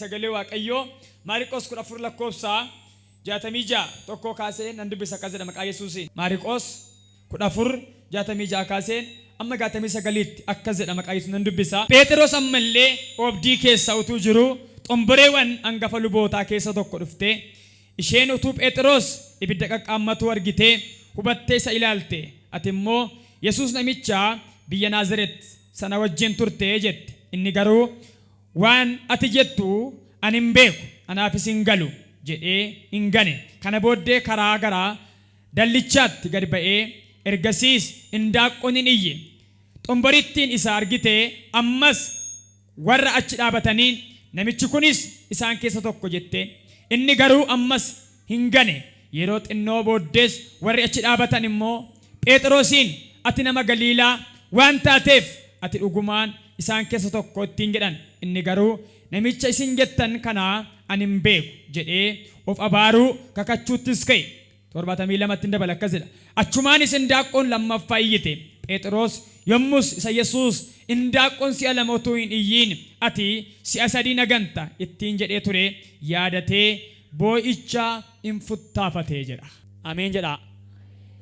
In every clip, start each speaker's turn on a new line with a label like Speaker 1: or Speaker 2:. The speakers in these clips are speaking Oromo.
Speaker 1: sagalee waaqayyoo Maariqos 14 lakkoofsa 66 tokko kaasee nan dubbisa akka jedha maqaa Yesuusiin. Maariqos 14 66 kaasee amma 69tti akka jedha maqaa Yesuus nan dubbisa. Phexros ammallee oobdii keessa utuu jiru xomboreewwan hangafa lubootaa keessa tokko dhufte. Isheen utuu Phexros ibidda qaqqaammatu argitee hubattee isa ilaalte. Ati immoo Yesuus namicha biyya Naazireet sana wajjin turte jette. Inni garuu waan ati jettu ani hin beeku anaafis hin galu jedhee hin gane. Kana booddee karaa garaa dallichaatti gad ba'ee ergasiis indaaqqoon hin iyye. Xomborittiin isa argitee ammas warra achi dhaabataniin namichi kunis isaan keessa tokko jette. Inni garuu ammas hin gane. Yeroo xinnoo booddees warri achi dhaabatan immoo Phexrosiin ati nama Galiilaa waan taateef ati dhugumaan isaan keessa tokko ittiin jedhan. Inni garuu namicha isin jettan kanaa ani hin beeku jedhee of abaaruu kakachuuttis ka'e. 72 dabala akkas jedha. Achumaanis indaaqqoon lammaffaa iyyite. Phexros yommus isa Yesuus indaaqqoon si'a lama utuu hin iyyiin ati si'a sadii naganta ittiin jedhee ture yaadatee boo'icha hin futtaafatee jedha. Ameen jedha.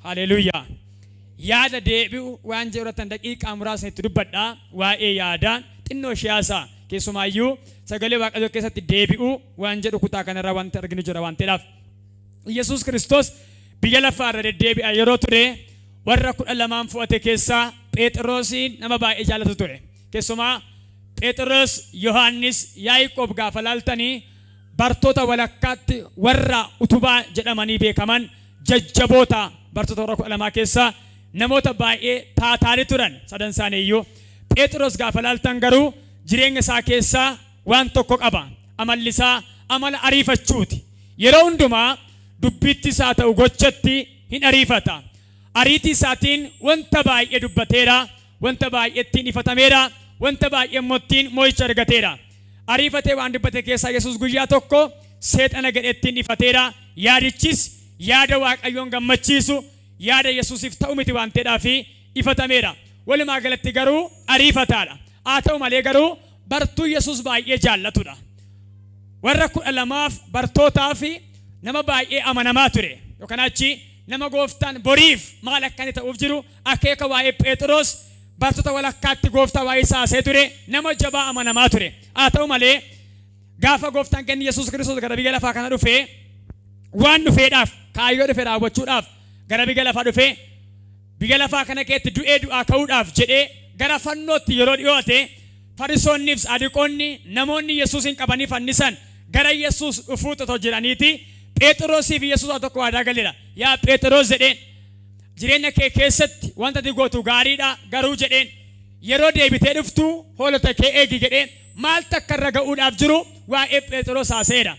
Speaker 1: Haleluuyaa. Yaada deebi'u waan jedhatan daqiiqaa muraasa itti dubbadha. Waa'ee yaadaa xinnoo shiyaasaa keessumaayyuu sagalee waaqayyoo keessatti deebi'u waan jedhu kutaa kanarraa wanti arginu jira waan ta'eedhaaf. Yesuus Kiristoos biyya lafaa irra deddeebi'a yeroo ture warra 12 fu'ate keessaa Phexrosiin nama baay'ee jaallatu ture. Keessumaa Phexros, Yohaannis, Yaaqoob gaafa laaltanii bartoota walakkaatti warra utubaa jedhamanii beekaman jajjaboota bartoota warra 12 keessaa namoota baay'ee taataanii turan sadan isaanii iyyuu. Phexros gaafa laaltan garuu jireenya isaa keessaa waan tokko qaba. Amalli isaa amala ariifachuuti. Yeroo hundumaa dubbitti isaa ta'u gochatti hin ariifata. Ariitii isaatiin wanta baay'ee dubbateera, wanta baay'eettiin ifatameera, wanta baay'ee immoottiin moo'icha argateera. Ariifatee waan dubbate keessaa Yesuus guyyaa tokko seexana gadheettiin ifateera. Yaadichis yaada waaqayyoon gammachiisu, yaada Yesuusiif ta'u miti waan ta'eedhaaf ifatameera. Walumaa galatti garuu ariifataadha. Haa ta'u malee garuu bartuu Yesuus baay'ee jaallatudha. Warra 12 bartootaaf nama baay'ee amanamaa ture. Yookaan achi nama gooftaan boriif maal akka inni ta'uuf jiru akeeka waa'ee Phexros bartoota walakkaatti gooftaa waa'ee isaasee ture. Nama jabaa amanamaa ture. Haa ta'u malee gaafa gooftaan kenni Yesuus Kiristoos gara biyya lafaa kana dhufee waan dhufeedhaaf kaayyoo dhufe raawwachuudhaaf gara biyya lafaa dhufee biyya lafaa kana keessatti du'ee du'aa ka'uudhaaf jedhee gara fannootti yeroo dhiyoate Farisoonniif Saduqoonni namoonni Yesuusin qabanii fannisan gara Yesuus dhufuutu jiraniiti. Phexrosiif Yesuus tokko waadaa galeera. Yaa Phexros jedheen jireenya kee keessatti wanta ati gootu gaariidha garuu jedheen yeroo deebitee dhuftu hoolota kee eegi jedheen maal takka irra ga'uudhaaf jiru waa'ee Phexros haaseera.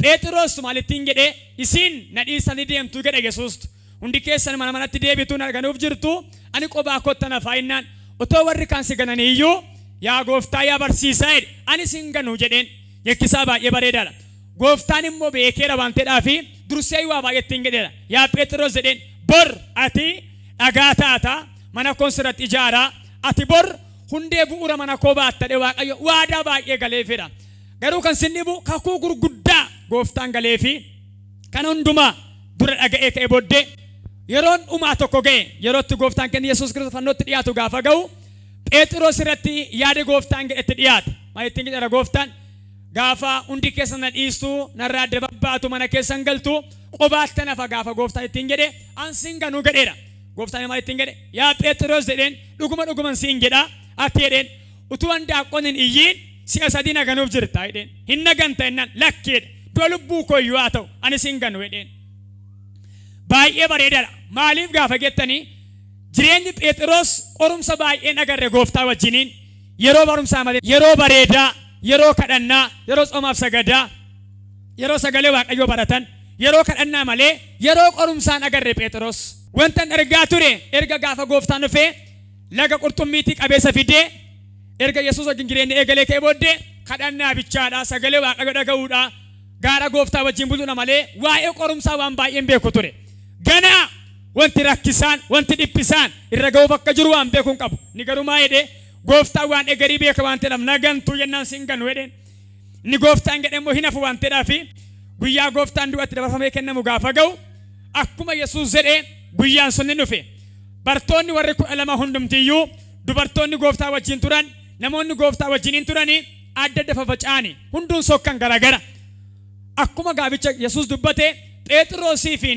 Speaker 1: Phexros maalittiin jedhee isin na dhiisanii deemtuu jedhe Yesuus. Hundi keessan mana manatti deebituu arganuuf jirtu ani qophaa kottan afaayinaan otoo warri kaan si gananii iyyuu yaa gooftaa yaa barsiisaa jedhe ani sin ganuu jedheen yakkisaa baay'ee bareedaadha. Gooftaan immoo beekeera waan ta'eedhaaf dursee waa baay'eettiin jedheera. Yaa Phexros jedheen bor ati dhagaa taata mana koo sirratti ijaaraa ati bor hundee bu'uura mana koo baattadhe waaqayyo waadaa baay'ee galeefedha. Garuu kan sin dhibu kakuu gurguddaa gooftaan galeefi kan hundumaa dura dhaga'ee ka'e booddee yeroon dhumaa tokko ga'e yerootti gooftaan kenni Yesuus Kiristoos fannootti dhiyaatu gaafa ga'u Phexros irratti yaada gooftaan jedhetti dhiyaate. Maalittiin jedhera gooftaan gaafa hundi keessan na dhiistu narraa adda babbaatu mana keessan galtu qobaatti nafa gaafa gooftaan ittiin jedhe ansin ganuu gadheera. Gooftaan maalittiin jedhe yaa Phexros jedheen dhuguman siin jedha ati jedheen utuu handaaqqoon hin iyyiin si'a sadii naganuuf jirta jedheen hin naganta jennaan lakkeedha du'a lubbuu kooyyuu haa ta'u ani sin ganu jedheen. Baay'ee bareedaadha. Maaliif gaafa jettanii jireenyi Phexros qorumsa baay'een agarre gooftaa wajjiniin yeroo barumsaa malee yeroo bareedaa yeroo kadhannaa yeroo tsoomaaf sagadaa yeroo sagalee waaqayyoo baratan yeroo kadhannaa malee yeroo qorumsaan agarre Phexros. Wantan ergaa ture erga gaafa gooftaan dhufee laga qurxummiitii qabeessa fidee erga Yesuus wajjin jireenya eegalee ka'ee booddee kadhannaa bichaadha sagalee waaqayyoo dhaga'uudha gaara gooftaa wajjin buluudha malee waa'ee qorumsaa waan baay'een beeku ture. Ganaa wanti rakkisaan wanti dhiphisaan irra ga'uuf akka jiru waan beekuun qabu. Ni garuu maa jedhee gooftaa waan eegarii beeka waan ta'eef nagantuu jennaan sin ganu jedheen. Ni gooftaan jedhamu hin hafu waan ta'eedhaafi guyyaa gooftaan du'atti dabarfamee kennamu gaafa ga'u akkuma Yesuus jedhee guyyaan sun ni dhufe. Bartoonni warri 12 hundumtiyyuu dubartoonni gooftaa wajjin turan namoonni gooftaa wajjiniin turanii adda adda fafaca'anii hunduun sokkan garagara. Akkuma gaaficha Yesuus dubbate Phexrosii fi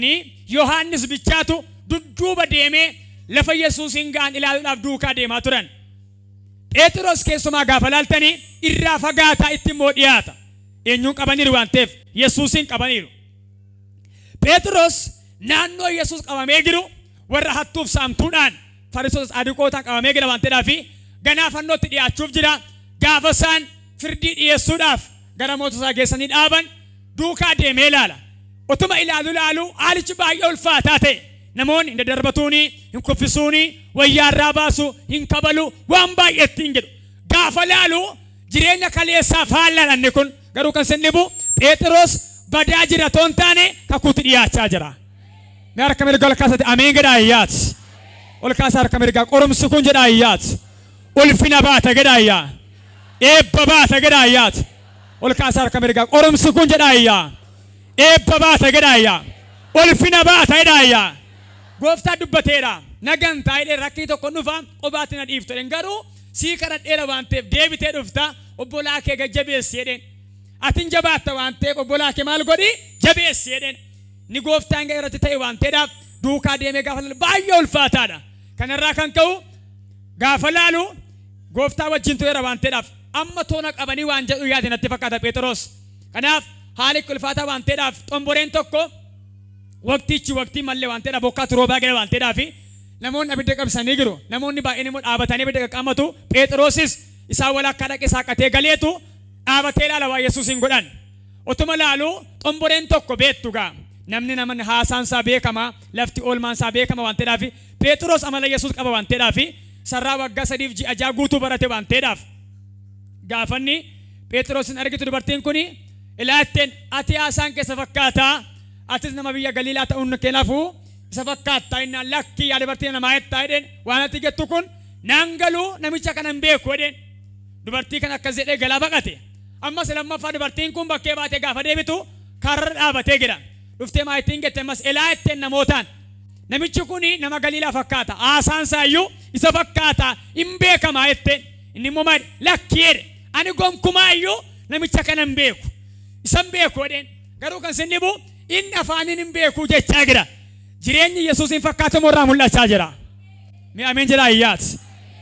Speaker 1: Yohaannis bichaatu dudduuba deemee lafa Yesuusin ga'an ilaaluudhaaf duukaa deemaa turan. Phexros keessumaa gaafa laaltanii irraa fagaataa itti immoo dhiyaata. Eenyuun qabaniiru waan ta'eef Yesuusin qabaniiru. Phexros naannoo Yesuus qabamee jiru warra hattuuf saamtuudhaan Fariisota Saduqootaan qabamee jira waan ta'eedhaafi ganaa fannootti dhiyaachuuf jira. Gaafa isaan firdii dhiyeessuudhaaf gara moototaa geessanii dhaaban duukaa deemee ilaala. Utuma ilaalu haalichi baay'ee ulfaataa ta'e. Namoonni hin darbatuuni, hin kuffisuuni, wayyaarraa baasu, hin kabalu, waan baay'eetti hin jedhu. Gaafa laalu jireenya kaleessaaf haallaan kun garuu kan sin dhibu Phexros badaa jira toon taane kakuutti dhiyaachaa jira. Mee harka mirgaa ol kaasatti ameen jedhaa ayyaat. Ol kaasaa harka mirgaa qorumsi kun jedhaa ayyaat. Ulfina baata jedhaa ayyaa. Eebba baata jedhaa ayyaat. Ol kaasaa harka mirgaa qorumsi kun jedhaa ayyaa. Eebba baata jedhaa ayyaa. Ulfina baata jedhaa ayyaa. Gooftaa dubbateera nagantaa hidhee rakkii tokko dhufa qobaatti na dhiiftu jedhen garuu sii kadhadheera waan ta'eef deebitee dhufta obbolaa kee jajjabeessi jedhen. Atin jabaatta waan ta'eef obbolaa kee maal godhi jabeessi jedhen. Ni gooftaan ga'e irratti ta'e waan ta'eedhaaf duukaa deemee gaafa laalu baay'ee ulfaataadha. Kanarraa kan ka'u gaafa laalu gooftaa wajjin tureera waan ta'eedhaaf amma toona qabanii waan jedhu yaade natti fakkaata Phexros. Kanaaf haali ulfaataa waan ta'eedhaaf xomboreen tokko waqtii mallee waan ta'eedhaaf bokkaatu roobaa gala waan ta'eedhaafi namoonni abidda qabsanii jiru. Namoonni baay'een immoo dhaabatanii abidda qaqqaamatu. Phexrosis isaan walakkaa dhaqee saaqatee galeetu dhaabatee ilaala waa Yesuusin godhan. Otuma laalu xomboreen tokko beettu gaa. Namni haasaansaa beekama, lafti oolmaansaa beekama waan ta'eedhaafi Phexros amala Yesuus qaba waan ta'eedhaafi sarraa waggaa 3 fi 6 guutuu barate waan ta'eedhaaf. Gaafanni Phexrosin argitu dubartiin kuni ilaatteen ati haasaan keessa fakkaataa. Atis nama biyya Galiilaa ta'uun keenaafuu isa fakkaattaa innaan lakkii yaa dubartii namaa jettaa jedheen waan ati jettu kun naan galuu namicha kana hin beeku jedheen. Dubartii kana akkas jedhee galaa baqate. Ammas lammaffaa dubartiin kun bakkee baatee gaafa deebitu karra dhaabatee jira. Dhuftee maayittiin jette ammas elaa jetteen namootaan. Namichi kun nama Galiilaa fakkaata. Haasaansaa iyyuu isa fakkaata hin beekamaa jetteen. Inni immoo maal lakkii jedhe. Ani gonkumaa iyyuu namicha kana hin beeku. Isa hin beeku jedheen. Garuu kan sin dhibu inni afaaniin hin beeku jechaa jira. Jireenyi Yesuusin fakkaatamu irraa mul'achaa jira. Mee ameen jedhaa ayyaat.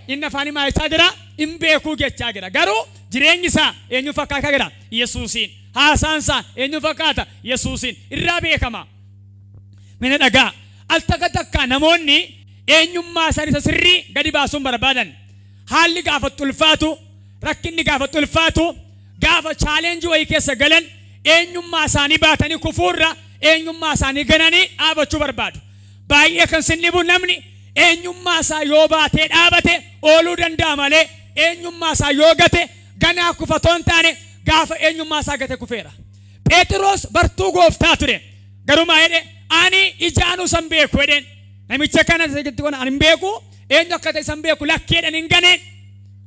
Speaker 1: Inni afaanii maal jechaa jira? Hin beeku jechaa jira. Garuu jireenyi isaa eenyu fakkaataa jira? Yesuusin. Haasaansaa eenyu fakkaata? Yesuusin. Irraa beekama. Mee dhagaa. Al takka namoonni eenyummaa isaanii sirrii gadi baasuun barbaadan. Haalli gaafa ulfaatu, rakkinni gaafa ulfaatu, gaafa chaaleenjii wayii keessa galan eenyummaa isaanii baatanii kufuurra eenyummaa isaanii gananii dhaabachuu barbaadu. Baay'ee kan sin dhibu namni eenyummaa isaa yoo baatee dhaabate ooluu danda'a malee eenyummaa isaa yoo gate ganaa kufatoon taane gaafa eenyummaa isaa gate kufeera. Phexros bartuu gooftaa ture. Garuu maa jedhe ani ijaanuu san beeku jedheen. Namicha kana ani hin beeku eenyu akka ta'e san beeku lakkeedhaan hin ganeen.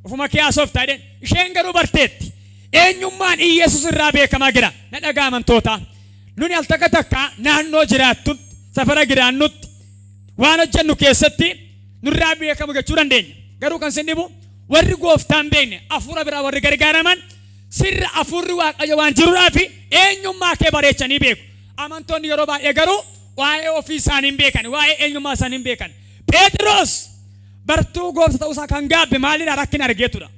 Speaker 1: Ofuma kee haasoftaa jedheen. Isheen garuu barteetti. Eenyummaan Yesuus irraa beekamaa jira. Na dhagaa amantoota. Nuni al takka naannoo jiraattu safara jiraannutti waan hojjennu keessatti nurraa beekamu jechuu dandeenya. Garuu kan sin dhibu warri gooftaan beekne hafuura biraa warri gargaaraman sirra hafuurri Waaqayyo waan jiruudhaaf eenyummaa kee bareechanii beeku. Amantoonni yeroo baay'ee garuu waa'ee ofii isaanii hin beekan, waa'ee eenyummaa isaanii hin beekan. Phexros bartuu gooftaa ta'uu isaa kan gaabbe maalidha rakkina argeetudha.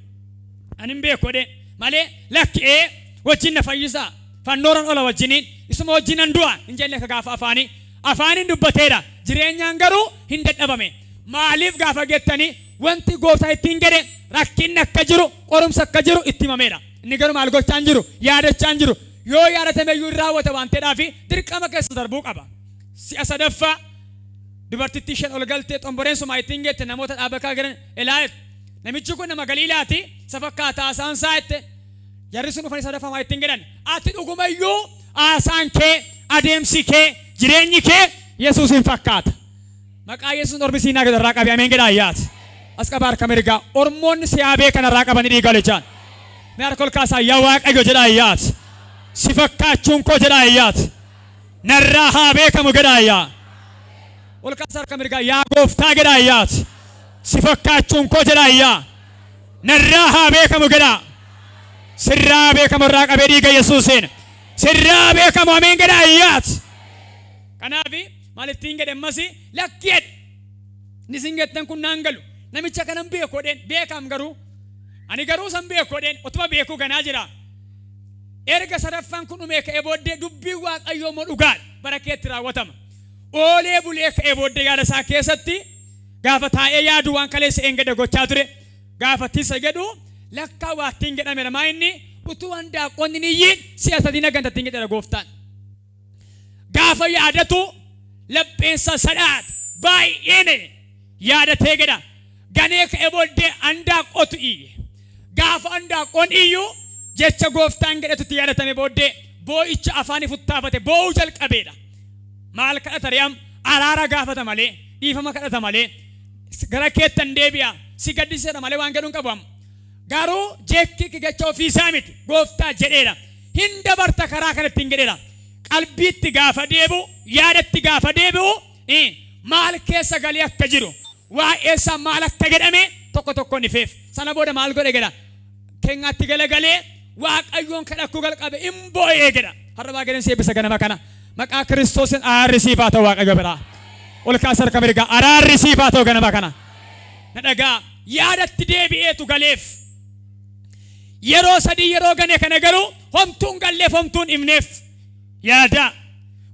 Speaker 1: Ani hin beeku jedheen. Malee lakkee wajjin na fayyisaa fannooraan ola wajjiniin isuma wajjinan du'a hin jenne ka gaafa afaaniin dubbateedha. Jireenyaan garuu hin dadhabame. Maaliif gaafa geettanii wanti gooftaa ittiin jedhe rakkinni akka jiru qorumsa akka jiru itti himameedha. Inni garuu maal gochaa hin jiru yaadachaa hin jiru. Yoo yaadatame iyyuu hin raawwata waan ta'eedhaaf dirqama keessa darbuu qaba. Si'a sadaffaa dubartittii isheen ol galtee xomboreen sumaa ittiin geette namoota dhaabbataa jiran ilaalet. Namichi kun nama Galiilaati isa fakkaata haasaansaa jette. Jarri sun dhufanii sadaffamaa ittiin jedhan ati dhugumayyuu haasaan kee adeemsi kee jireenyi kee Yesuusin fakkaata. Maqaa Yesuus ormi siinaa gadarraa qabe ameen jedhaa ayyaat. As qabaa harka mirgaa ormoonni siyaabee kanarraa qabanii dhiiga lechaan. Mearkol kaasa yaa waaqayyo jedha ayyaat. Si fakkaachuun koo jedha ayyaat. Narraa haa beekamu jedha ayyaa. Ol kaasa harka mirgaa yaa gooftaa jedha ayyaat. Si fakkaachuun koo jedha ayyaa. Narraa haa beekamu jedha. Sirraa beekamu irraa qabee dhiiga Yesuusiin. Sirraa beekamu ameen jedha ayyaat. Kanaafi maalittiin jedhe ammasi lakki jedhe. Nisin jettan kun naan galu. Namicha kanan beeku jedheen beekam garuu. Ani garuu san beeku jedheen utuma beekuu ganaa jira. Erga sadaffaan kun dhumee ka'ee booddee dubbii waaqayyoo moo dhugaadha bara keetti raawwatama. Oolee bulee ka'ee booddee yaada isaa keessatti gaafa taa'ee yaadu waan kaleessa eengada gochaa ture. Gaafa tisa jedhu lakkaa waattiin jedhamedha maa inni utuu handaaqonni niyyiin si'a sadii nagantattiin jedhedha gooftaan. Gaafa yaadatu lapheensa sadhaat baay'een yaadatee jedha. Ganee ka'ee booddee handaaqotu iyye. Gaafa handaaqoon iyyuu jecha gooftaan jedhatutti yaadatame booddee boo'icha afaanii futtaafate boo'uu jalqabeedha. Maal kadhata re'am araara gaafata malee dhiifama kadhata malee gara keettan deebi'a si gaddiseera malee waan jedhuun qabu amma. Garuu jeekki jecha ofiisaa miti gooftaa jedheedha. Hin dabarta karaa kanatti hin jedheedha. Qalbiitti gaafa deebi'u yaadatti gaafa deebi'u maal keessa galee akka jiru waa'eessaa maal akka jedhame tokko tokkoon ifeef sana booda maal godhe jedha. Keenyaatti galagalee waaqayyoon kadhachuu jalqabe imboo'ee jedha. Har'a baay'een seebisa ganama kana maqaa Kiristoosin araarri siif haa ta'u waaqayyo biraa. Ol kaasa harka mirgaa araarri siif haa ta'u ganama kana. Na dhagaa yaadatti deebi'eetu galeef. Yeroo sadii yeroo gane kana garuu homtuun galleef homtuun himneef. Yaada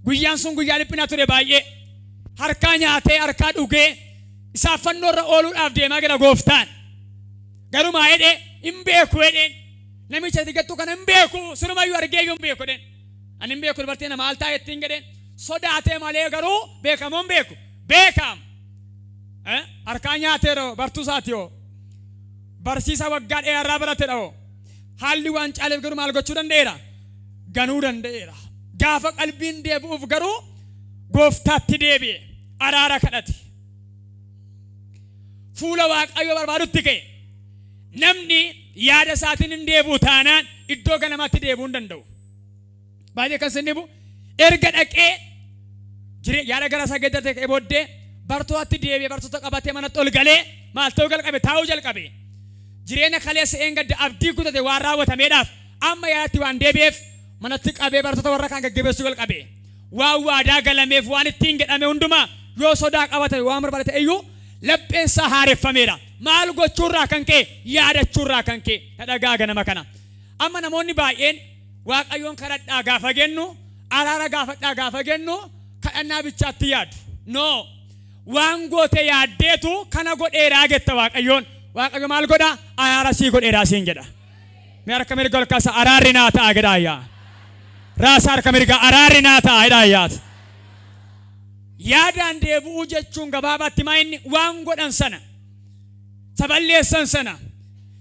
Speaker 1: guyyaan sun guyyaa dhiphinaa ture baay'ee. Harkaa nyaatee harkaa dhugee isaa fannoorra ooluudhaaf deemaa jira gooftaan. Garuu maa jedhee hin beeku jedheen. Namicha digattuu kana hin beeku sirumayyuu argeeyyuu hin beeku jedheen. Ani hin beeku dubartiin maal taa'e ittiin jedheen. Sodaatee malee garuu beekamoo hin beeku. Beekam. Harkaa nyaateeroo bartuusaati yoo. Barsiisa waggaa dheeraa barateedha yoo. Haalli waan caaleef garuu maal gochuu danda'eera? Ganuu danda'eera. Gaafa qalbiin deebi'uuf garuu gooftaatti deebi'e. Araara kadhate. Fuula waaqayyoo barbaadutti ka'e. Namni yaada isaatiin hin deebi'u taanaan iddoo ganamaatti deebi'uu hin danda'u. Baay'ee kan sin dhibu erga dhaqee yaada gara isaa geeddarate ka'e booddee bartootatti deebi'ee bartoota qabatee manatti ol galee maal ta'uu jalqabe taa'uu jalqabe. Jireenya kaleessa eengadda abdii kutate waan raawwatameedhaaf amma yaadatti waan deebi'eef manatti qabee bartoota warra kaan gaggeessuu jalqabe. Waan waadaa galameef waan ittiin jedhame hundumaa yoo sodaa qabatame waan barbaadate iyyuu lapheensaa haareffameera. Maal gochuurraa kan ka'e yaadachuurraa kan ka'e na dhagaa ganama kana. Amma namoonni baay'een waaqayyoon kadhadhaa gaafa jennu araara gaafadhaa gaafa jennu kadhannaa bichaatti yaadu. No waan goote yaaddeetu kana godheeraa jetta waaqayyoon. Waaqayyo maal godha araara sii godheeraa siin jedha. Mee harka mirga ol kaasa araarri naa ta'a jedha ayyaa. Raasa harka mirga araarri naa ta'a jedha ayyaat. Yaadaan deebi'uu jechuun gabaabaatti maa inni waan godhan sana saballeessan sana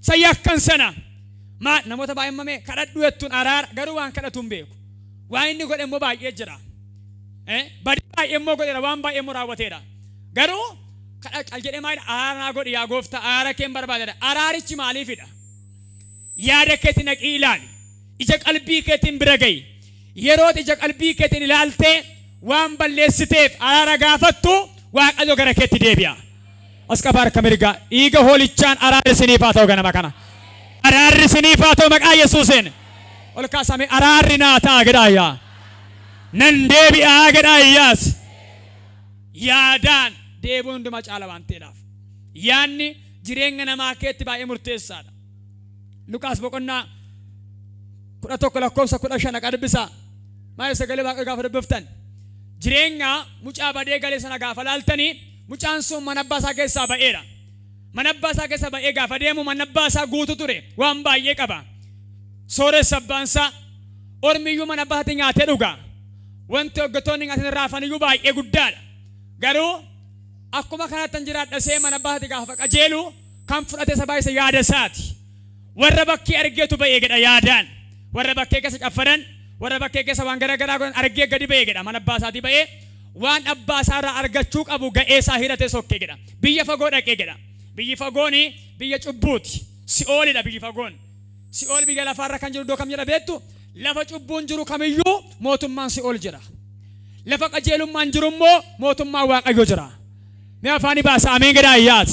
Speaker 1: sayyakkan sana maa namoota baay'ee kadhadhu jettuun araara garuu waan kadhatuun beeku. Waan inni godhe immoo baay'ee jira. Badii baay'ee immoo godheera waan baay'ee immoo raawwateera. Garuu kadhaqal jedhee maal araara godhi yaa gooftaa araara keen barbaadadha. Araarichi maaliifidha? Yaada keetiin naqii ilaali. Ija qalbii keetiin bira ga'i. Yeroo ija qalbii keetiin ilaaltee waan balleessiteef araara gaafattu waaqayyo gara keetti deebi'a. As qaba harka mirgaa dhiiga hoolichaan araarri isiniif haa ta'u ganama kana. Araarri isiniif haa ta'u maqaa Yesuusiin. Ol kaasame araarri naa ta'a jedha ayyaa. Nan deebi'aa jedha ayyaas. Yaadaan deebi'uu hundumaa caala waan ta'eedhaaf. Yaanni jireenya namaa keetti baay'ee murteessaadha. Luqaas boqonnaa 11:15 qadbisaa. Maal sagalee waaqayyo gaafa dubbiftan. Jireenya mucaa badee galee sana gaafa laaltanii mucaan sun mana abbaa isaa keessaa ba'eera. Mana abbaa isaa keessaa ba'ee gaafa deemu mana abbaa isaa guutu ture waan baay'ee qaba. Sooressa abbaan isaa ormiyyuu mana abbaa isaatti nyaatee dhuga. Wanti hojjettoonni nyaatan raafaniyyuu baay'ee guddaadha. Garuu akkuma kanatti jiraadha see mana abbaa isaatti gaafa qajeelu kan fudhate sabaa isa yaada isaati. Warra bakkee argeetu ba'ee jedha yaadaan. Warra bakkee keessa caffadan warra bakkee keessa waan garaagaraa godhan argee gadi ba'ee jedha mana abbaa isaatii ba'ee waan abbaa isaarraa argachuu qabu ga'ee isaa hidhatee sokkee jedha. Biyya fagoo dhaqee jedha. Biyyi fagooni biyya cubbuuti. Si'oolidha biyyi fagoon. si'ool biyya lafaarra kan jiru iddoo kam jedha beektu? Lafa cubbuun jiru kamiyyuu mootummaan si'ool jira. Lafa qajeelummaan jiru immoo mootummaan Waaqayyoo jira. Mee afaanii baasa ameen jedhaa iyyaat.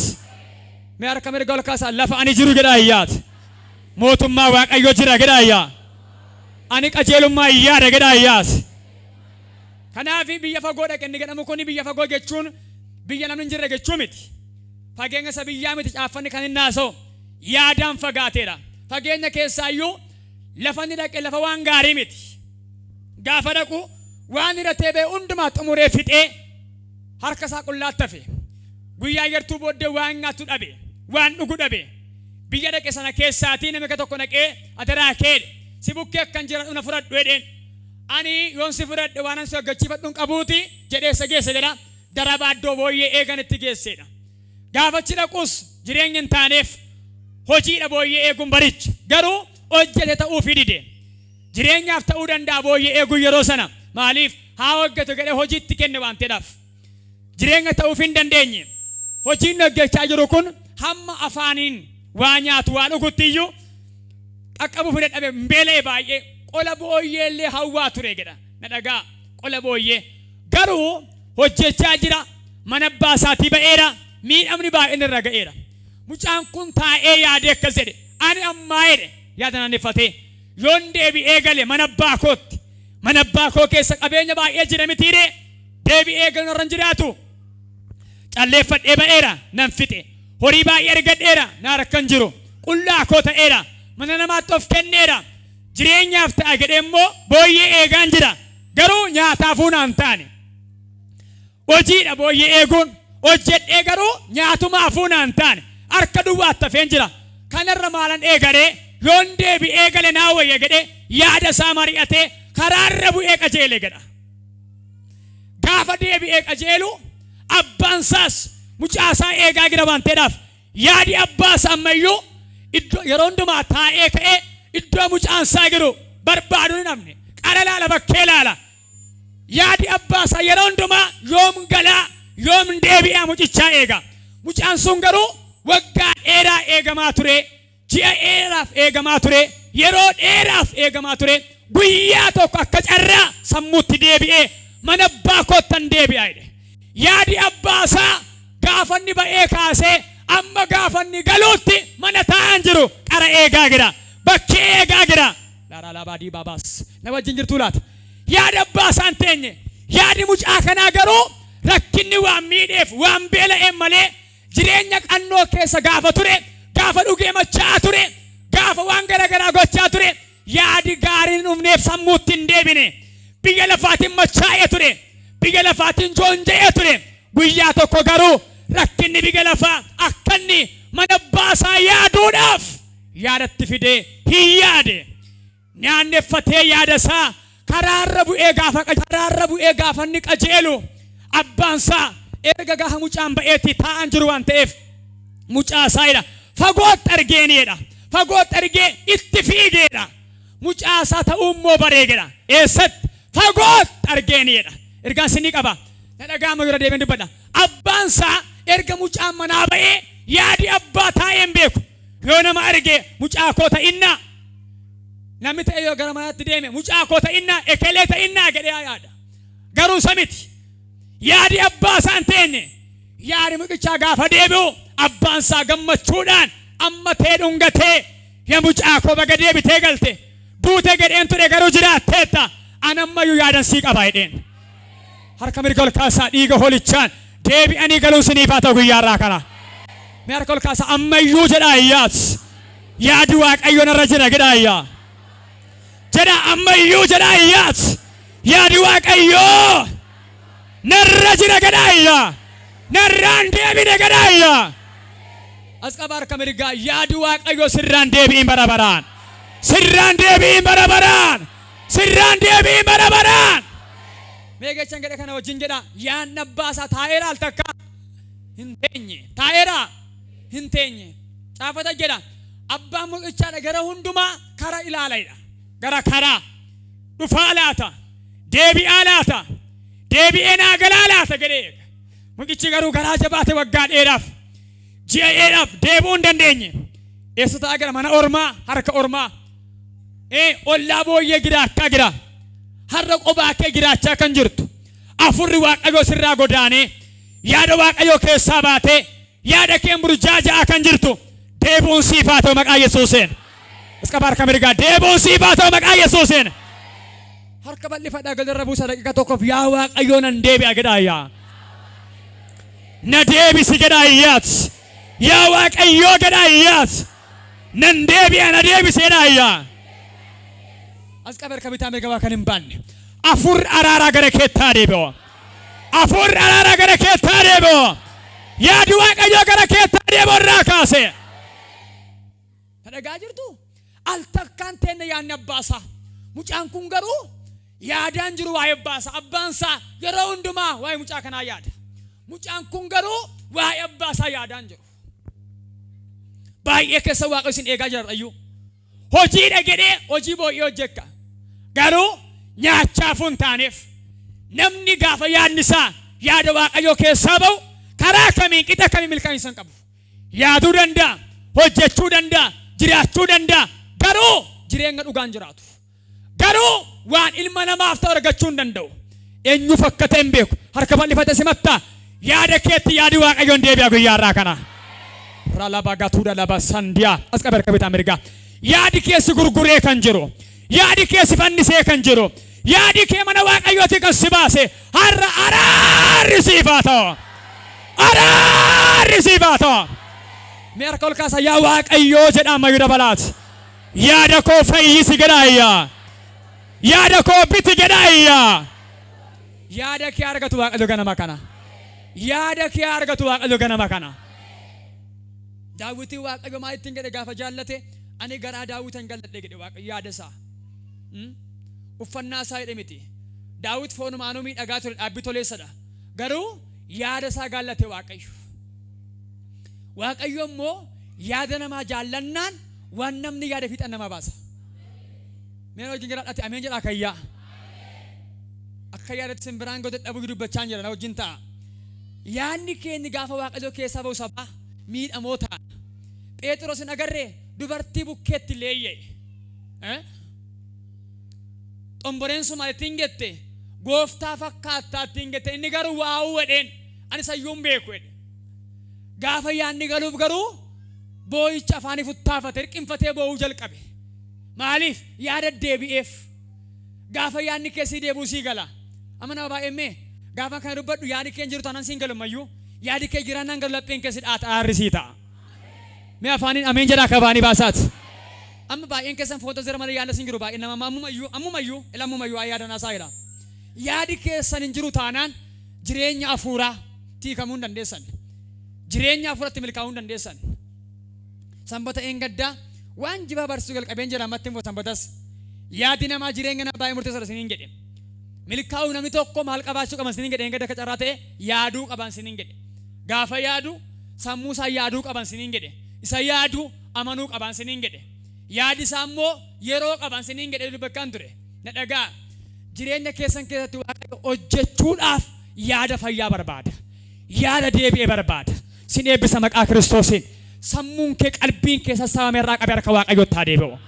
Speaker 1: Mee harka mirga ol kaasaa lafa ani jiru jedhaa iyyaat. Mootummaa Waaqayyoo jira jedhaa iyyaa. Ani qajeelummaa iyyaadha jedhaa iyyaat. Kanaaf biyya fagoo dhaqe inni jedhamu kun biyya fagoo jechuun biyya namni hin jirre jechuu miti. Fageenya isa biyyaa miti caaffanni kan inni haasa'u yaadaan fagaateedha. Fageenya keessaayyuu lafa inni dhaqe lafa waan gaarii miti. Gaafa dhaqu waan hidhatee ba'e hundumaa xumuree fixee harka isaa qullaatti hafe. Guyyaa yartuu booddee waan nyaatu dhabe, waan dhugu dhabe. Biyya dhaqe sana keessaatii namicha tokko dhaqee adaraa keedhe si bukkee akkan jiraadhu na fudhadhu jedheen. Ani yoon si fudhadhe waan an si hoggachiifadhu hin qabuuti jedhee isa geesse jedha. Darabaa iddoo booyyee eegan itti geessedha. Gaafachi dhaquus jireenya hin taaneef hojiidha booyyee eeguun baricha. Garuu hojjete ta'uuf dide. Jireenyaaf ta'uu danda'a booyyee eeguun yeroo sana. Maaliif haa hojjetu jedhee hojiitti kenne waan ta'eedhaaf. Jireenya ta'uuf hin dandeenye. Hojiin hojjechaa jiru kun hamma afaaniin waa nyaatu waa dhugutti iyyuu qaqqabuuf dadhabe beela'e baay'ee qola booyyee illee hawwaa ture jedha. Na dhagaa qola booyyee. Garuu hojjechaa jira. Mana abbaa isaatii ba'eera. Miidhamni baay'een irra ga'eera. Mucaan kun taa'ee yaadee akkas jedhe. Ani ammaa jedhe yaada naannefatee yoon deebi'ee gale mana abbaa kootti. Mana abbaa koo keessa qabeenya baay'ee jira mitiire deebi'ee galuun irra hin jiraatu. Calleeffadhee ba'eera nan fixe. Horii baay'ee argadheera naa rakkan jiru. Qullaa koo ta'eera. Mana namaatti of kenneera. Jireenyaaf ta'a jedhee immoo booyyee eegaan jira. Garuu nyaataafuu naan taane. Hojiidha booyyee eeguun. Hojjedhee garuu nyaatumaafuu naan taane. Harka duwwaatti hafeen jira. Kanarra maalan eegaree yoon deebi'ee gale naa wayya jedhee yaada isaa mari'atee karaarra bu'ee qajeele jedha. Gaafa deebi'ee qajeelu abbaan isaas mucaa isaa eegaa jira waan ta'eedhaaf yaadi abbaa isaa ammayyuu iddoo yeroo hundumaa taa'ee ka'ee iddoo mucaan isaa jiru barbaadu hin dhabne. Qara laala bakkee laala. Yaadi abbaa isaa yeroo hundumaa yoom galaa yoom deebi'aa mucichaa eega. Mucaan sun garuu waggaa dheeraa eegamaa ture. Ji'a dheeraaf eegamaa ture. Yeroo dheeraaf eegamaa ture. Guyyaa tokko akka carraa sammuutti deebi'ee mana abbaa koottan deebi'aa jedhe. Yaadi abbaa isaa gaafanni ba'ee kaasee amma gaafanni galuutti mana taa'an jiru qara eegaa jira. Bakkee eegaa jira. Laalaa baadii baabaas na wajjin jirtuu laata. Yaadi abbaa isaa hin teenye. Yaadi mucaa kanaa garuu rakkinni waan miidheef waan beela'een malee jireenya qannoo keessa gaafa ture. Gaafa dhugee machaa ture. Gaafa waan garagaraa gochaa ture. Yaadi gaariin dhumneef sammuutti hin deebine. Biyya lafaatiin machaa'ee ture. Biyya lafaatiin joonja'ee ture. Guyyaa tokko garuu rakkinni biyya lafaa akka inni mana abbaa isaa yaaduudhaaf yaadatti fidee hin yaade. Nyaanneeffatee yaada isaa karaarra bu'ee gaafa inni qajeelu abbaan isaa erga gaafa mucaan ba'eetti taa'an jiru waan ta'eef mucaa isaadha. Fagootti argeenidha. Fagootti argee itti fiigeedha. Mucaa isaa ta'uu immoo bareededha. Eessatti? Fagootti argeenidha. Ergaan sinii qaba. Na dhagaama dura deemee dubbadha. Abbaan isaa erga mucaan manaa ba'ee yaadi abbaa taa'een beeku. Yoo nama argee mucaa koo ta'innaa. Namni ta'e yoo gara manaatti deeme mucaa koo ta'innaa ekelee ta'innaa jedhee yaada. Garuu samiti. Yaadi abbaa isaa hin teenye. Yaadi mucichaa gaafa deebi'u abbaan isaa gammachuudhaan amma ta'e dhungatee yaa mucaa koo baga deebitee galte. Duute jedheen ture garuu jiraatteetta. Anammayyuu yaadan sii qaba jedheen. Harka mirga ol kaasaa dhiiga holichaan deebi'anii galuun siniif haa ta'u guyyaa irraa kana. Mee harka ol kaasaa ammayyuu jedhaa iyyaat. Yaadi Waaqayyoo narra jira jedhaa iyyaa. Jedha ammayyuu jedhaa iyyaat. Yaadi Waaqayyoo narra jira jedhaa iyyaa. Narraan deebine jedhaa iyyaa. As qaba harka mirgaa yaadi Waaqayyoo sirraan deebi'in bara baraan. Sirraan deebi'in bara baraan. Sirraan deebi'in bara baraan. Meegachan jedhe kana wajjin jedha yaadni abbaa isaa taa'eera al takka hin teenye. Taa'eera hin teenye. Caafata jedha abbaan mucichaadha gara hundumaa kara ilaalayidha. Gara karaa dhufaa laata. Deebi'aa laata. Deebi'ee naa galaa laata jedhee. Mucichi garuu garaa jabaate waggaa dheeraaf ji'a dheeraaf deebi'uu hin dandeenye. eessota gara mana ormaa harka ormaa ollaa booyyee giraachaa jira har'a qobaa kee giraachaa kan jirtu afurri waaqayyoo sirraa godaanee yaada waaqayyoo keessaa baatee yaada kee burjaajaa kan jirtu deebiin siif haa ta'u maqaa Yesuusiin. Iska barka mirgaa deebiin siif haa ta'u maqaa Yesuusiin. Harka bal'ifadhaa galarra buusa daqiiqa tokkoof yaa waaqayyoo nan deebi'a jedhaa na deebisi jedhaa yaa waaqayyoo jedhaa nan deebi'a na deebisi jedhaa. As qabar kabitaa mirgaa kan hin baanne afur araaraa gara keettaa deebi'u afur araaraa gara keettaa deebi'u yaadi waaqayyoo gara keettaa deebi'u irraa kaase. Dhagaa jirtu al takkaan teenne yaadni abbaasaa mucaan kun garuu yaadaan jiru waa'ee abbaasaa abbaansaa yeroo hundumaa waa'ee mucaa kanaa yaada mucaan kun garuu waa'ee abbaasaa yaadaan jiru baay'ee keessa waaqayyo isin eegaa jira ayyuu hojii dhagedhee hojii boo'ee hojjekka garuu nyaachaaf hin taaneef namni gaafa yaadni isaa yaada waaqayyoo keessaa ba'u karaa kamiin qixa kamiin milkaa'insa hin qabu yaaduu danda'a hojjechuu danda'a jiraachuu danda'a garuu jireenya dhugaan jiraatu garuu waan ilma namaaf ta'u argachuu hin danda'u eenyuuf akka ta'e hin beeku harka bal'ifate simatta yaada keetti yaadi waaqayyoon deebi'a guyyaarraa kana ralaba gatuudha laba sandiyaa as qabar kabitaa mirgaa yaadi keessi gurguree kan jiru yaadi keessi fannisee kan jiru yaadi kee mana waaqayyooti kan si baase har'a araarri siif haa ta'u araarri siif haa ta'u. Mee harka ol kaasa yaa waaqayyoo jedhaa mayyuu dabalaat yaada koo fayyisi jedhaa yaada koo biti jedhaa yaada kee argatu waaqayyo ganama kana yaada kee argatu waaqayyo ganama kana. Daawwitiin waaqayyo maal ittiin jedhe gaafa jaallate ani garaa daawwitan galladhe jedhe waaqayyo yaada isaa uffannaa isaa hidhe miti daawwit foonumaanuu miidhagaa ture dhaabbii toleessadha garuu yaada isaa gaallate waaqayyo. Waaqayyo immoo yaada namaa jaallannaan waan namni yaada fiixan nama baasa. Mee wajjin jiraadhaati ameen jedhaa kayyaa akka yaadatti simbiraan godhe dhabuu dubbachaa jira na wajjin ta'a. Yaadni keenya gaafa waaqayyo keessaa ba'u sabaa miidhamoo ta'a. Phexros hin agarree dubartii bukkeetti leeyye xomboreen suma ittiin jette gooftaa fakkaattaa ittiin jette inni garuu waa'uu wedheen ani sayyuun beeku jedhe. Gaafa yaadni galuuf garuu boo'icha afaanii futtaafate hirqinfatee boo'uu jalqabe maaliif yaada deebi'eef gaafa yaadni keessii deebuu sii gala amma nama baay'ee gaafa kana dubbadhu yaadni kee jiru taanaan siin galumayyuu yaadni kee jiraannaan galu lapheen keessi dhaata aarrisii ta'a. Mee afaaniin ameen jedhaa kabaanii baasaati amma baay'een keessan footoo zira malee yaada siin jiru baay'ee nama ammumayyuu yaadanaa isaa jira yaadi keessan hin jiru taanaan jireenya hafuuraa tiikamuu hin dandeessan. Jireenya hafuuratti milkaa'uu hin dandeessan. Sanbata gaddaa waan jibaa barsiisuu jalqabeen jira ammatti immoo sanbatas yaadi namaa jireenya namaa baay'ee murteessaadha isiniin jedhe. Milkaa'uu namni tokko maal qabaachuu qaban isiniin jedhe gadda kacarraa ta'e yaaduu qaban isiniin jedhe. Gaafa yaadu sammuu isaa yaaduu qaban isiniin jedhe. Isa yaadu amanuu qaban isiniin jedhe. Yaadi isaa immoo yeroo qaban isiniin jedhe dubbakkaan ture. Na dhagaa jireenya keessan keessatti waaqayyo hojjechuudhaaf yaada fayyaa barbaada. Yaada deebi'ee barbaada. Sin eebbisa maqaa Kiristoosiin sammuun kee qalbiin kee sassaabame irraa qabee harka waaqayyootti haa deebi'u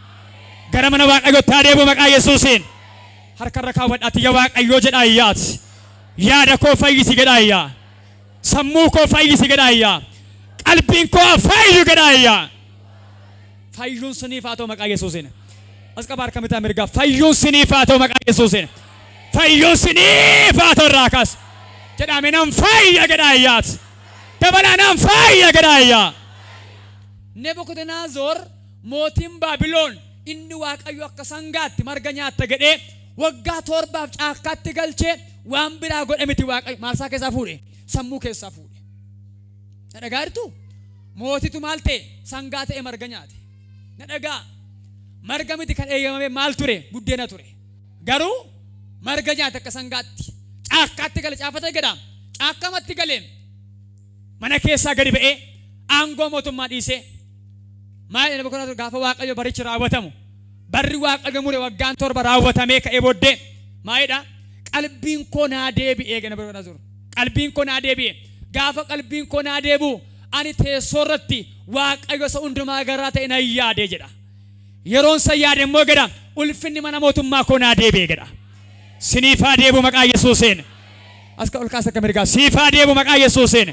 Speaker 1: gara mana waaqayyootti haa deebi'u maqaa Yesuusiin harka irra kaawwadhaati yaa waaqayyoo jedhaa iyyaati yaada koo fayyisi jedhaa iyyaa sammuu koo fayyisi jedhaa iyyaa qalbiin koo fayyu jedhaa iyyaa fayyuun siniif haa ta'u maqaa Yesuusiin as qaba harka mitaa mirgaa fayyuun siniif haa ta'u maqaa Yesuusiin fayyuun siniif haa ta'u irraa kaas jedhame nan fayya jedhaa iyyaati. Dabalanaan fayya gadaayaa. Nebukadnezar mootiin Baabiloon inni waaqayyo akka sangaatti marga nyaatta jedhee waggaa 7 caakkaatti galchee waan biraa godhe miti waaqayyo maarsaa keessaa fuudhe sammuu keessaa fuudhe. Na dhagaa jirtu mootitu maal ta'e sangaa ta'e marga nyaate. Na dhagaa marga miti kan eeyyamame maal ture buddeena ture garuu marga nyaate akka sangaatti caakkaatti gale caafata jedhama caakkamatti galeen. Mana keessaa gadi ba'ee aangoo mootummaa dhiisee maal inni boqonnaa gaafa waaqayyo barichi raawwatamu barri waaqayyo mure waggaan 7 raawwatamee ka'ee booddee maalidha qalbiin koo naa deebi'ee gana boqonnaa qalbiin koo naa deebi'ee gaafa qalbiin koo naa deebi'u ani teessoorratti waaqayyo isa hundumaa garaa ta'e nan yaade jedha. Yeroon san yaade immoo jedha ulfinni mana mootummaa koo naa deebi'e jedha. Siniif haa deebi'u maqaa Yesuusiin. As ol kaasa akka mirgaa siif haa deebi'u maqaa Yesuusiin.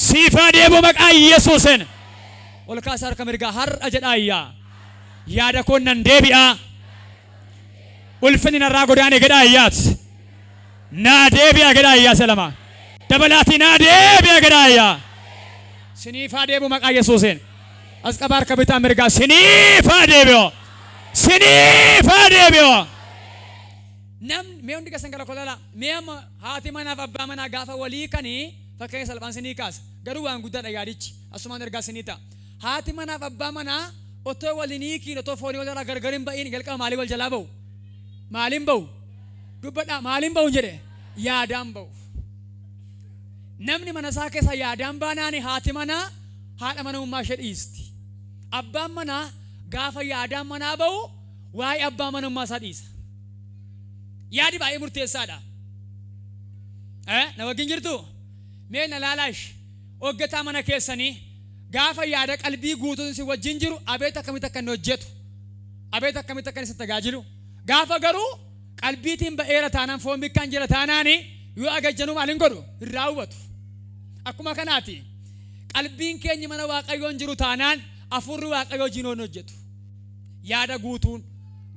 Speaker 1: Siif haa deebi'u maqaa Yesuusiin. Ol kaasa harka mirgaa har'a jedhaayyaa. Yaada koo nan deebi'a. Ulfinni narraa godaane jedhaayyaat. Naa deebi'a jedhaayyaa selama. Dabalaati naa deebi'a jedhaayyaa. Siniif haa deebi'u maqaa Yesuusiin. As qaba harka bitaa mirgaa siniif haa deebi'u. Siniif haa deebi'u. Nam mee hundi keessan gara kolala mee amma haati manaaf abbaa manaa gaafa walii kanii fakkeenya salphaan sinii kaasa garuu waan guddaadha yaadichi asumaan ergaa sinii ta'a. Haati manaaf abbaa manaa otoo waliinii kiin otoo foonii walirraa gargar hin ba'iin jalqaba maalii wal jalaa ba'u? Maaliin ba'u? Dubbadhaa maaliin ba'u jedhe? Yaadaan ba'u. Namni mana isaa keessa yaadaan baanaani haati manaa haadha manummaa ishee dhiisti. Abbaan manaa gaafa yaadaan manaa ba'u waa'ee abbaa manummaa isaa dhiisa. Yaadi baay'ee murteessaadha. Na wajjin jirtu mee na laalaash hoggataa mana keessanii gaafa yaada qalbii guutuun si wajjin jiru abeet akkamitti akka inni hojjetu abeet akkamitti akka inni si tajaajilu gaafa garuu qalbiitiin ba'eera taanaan foon bikkaan jira taanaani yoo agajjanuu maaliin godhu irraa hubatu. Akkuma kanaati qalbiin keenya mana waaqayyoon jiru taanaan afurri waaqayyoo jinoon hojjetu. Yaada guutuun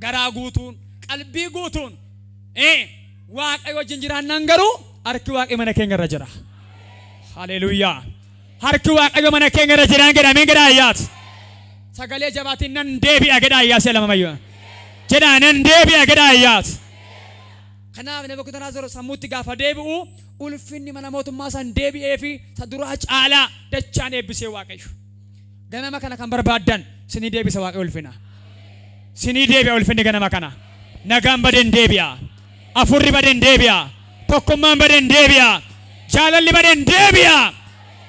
Speaker 1: garaa guutuun qalbii guutuun waaqayyo wajjin jiraannan garuu harki waaqayyo mana keenya irra jira. Haleluuyaa. Harki waaqayyo mana keenya irra jiraan jedhamee jedhaayyaat. Sagalee jabaatiin nan deebi'a jedhaayyaa see lama mayyoo. Jedhaa nan deebi'a jedhaayyaat. Kanaaf nama kutanaa zoro sammuutti gaafa deebi'u ulfinni mana mootummaa san deebi'ee fi sa duraa caalaa dachaan eebbisee waaqayyo. Ganama kana kan barbaaddan sinii deebisa waaqayyo ulfina. Sinii deebi'a ulfinni ganama kana. Nagaan badeen deebi'a. Afurri badeen deebi'a. Tokkummaan badeen deebi'a. Jaalalli badeen deebi'a.